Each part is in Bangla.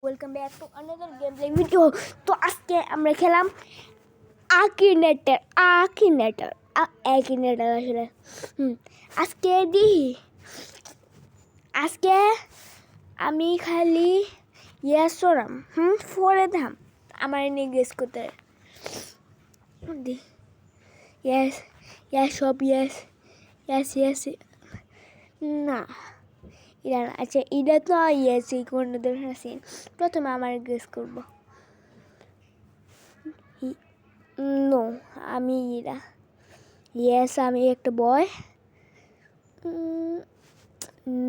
Welcome back to another game play video. তো আজকে আমরা খেলাম আকিনেটার আসলে আজকে আজকে আমি খালি ইয়েস ওরাম ফোরে দাম আমার নিয়ে গেস করতে দি ইয়েস ইয়েস সব ইয়েস ইয়েস ইয়েস না এটা না। আচ্ছা এটা তো ইয়েস এই কোনো ধরনের আছে। প্রথমে আমার গেস করবো নো আমি এরা ইয়েস আমি একটা বয়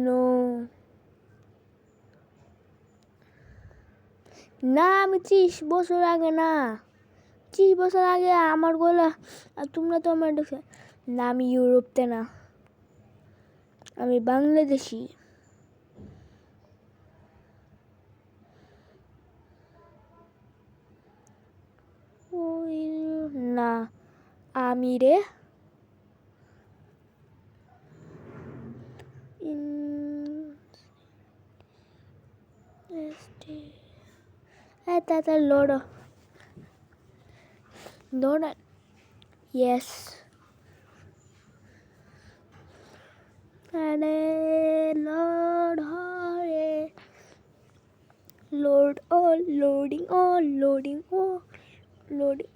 নো না আমি 30 বছর আগে না 30 বছর আগে আমার গলা আর তোমরা তো আমার দেখে না আমি ইউরোপতে না আমি বাংলাদেশি না আমি রে তাড়াতাড়ি লোড ইয়েস আরে load Hare load all loading all loading all loading.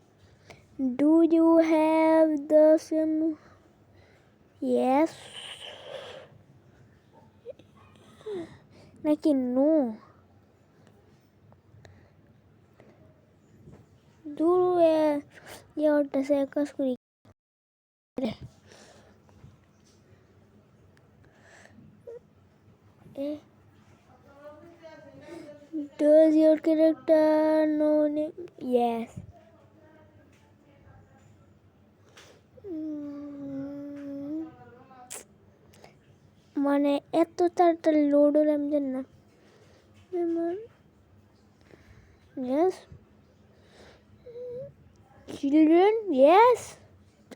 Do you have the same? Yes. নাকি নো দূর ওটা সে কাজ করি Does your character know name? Yes. মানে এত তাড়াতাড়ি লোড হলে আমি জানি না Yes. Children? Yes.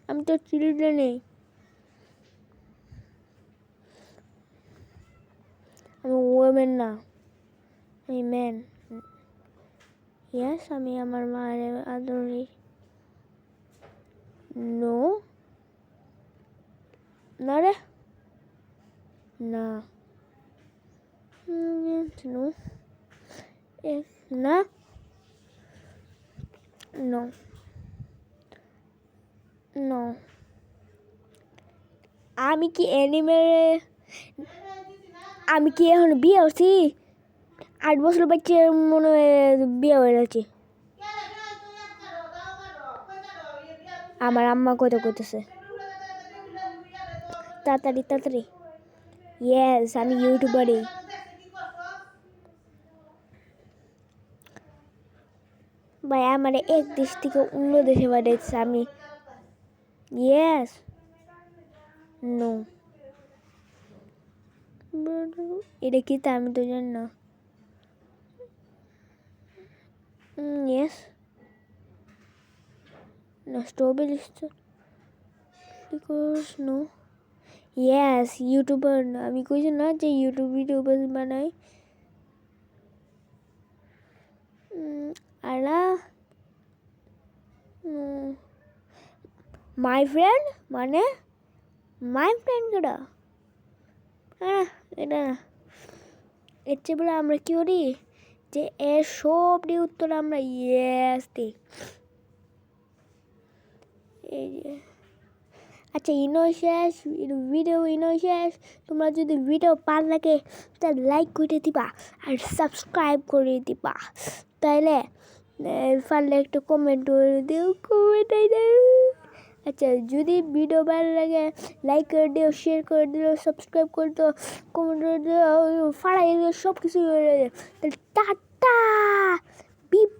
আমি তো চিলড্রেনই আমি ওমেন না আমি ম্যান ইয়েস আমি আমার মায়ের আদরি নো না রে না নো না নো নো আমি কি অ্যানিমেল আমি কি এখন বিয়ে হচ্ছি 8 বছর বাচ্চা মনে হয় বিয়ে হয়ে গেছে আমার আম্মা কথা কইতেছে তাড়াতাড়ি ইয়েস আমি ইউটিউবারই ভাই আমার এক দেশ থেকে অন্য দেশে পাঠাইছে আমি ইয়েস নো এটা কি তা আমি তো জানি না ইয়েস না strawberry because no yes YouTuber না আমি কইছি না যে ইউটিউব ভিডিও বানাই আলা মাই ফ্রেন্ড মানে মাই ফ্রেন্ড কেটা এটা না এর চেয়ে বলে আমরা কি করি যে এর সবটি উত্তর আমরা ইয়েস দিই এই যে আচ্ছা ইনো শেষ ভিডিও ইনো শেষ তোমরা যদি ভিডিও ভালো লাগে তাহলে লাইক করে দিবা আর সাবস্ক্রাইব করে দিবা তাইলে পারলে একটু কমেন্ট করে দিও আচ্ছা যদি ভিডিও ভালো লাগে লাইক করে দিও শেয়ার করে দিও সাবস্ক্রাইব করে দিও কমেন্ট করে দিও ফাড়াই দিও সব কিছু করে দিও তাহলে টাটা বিপ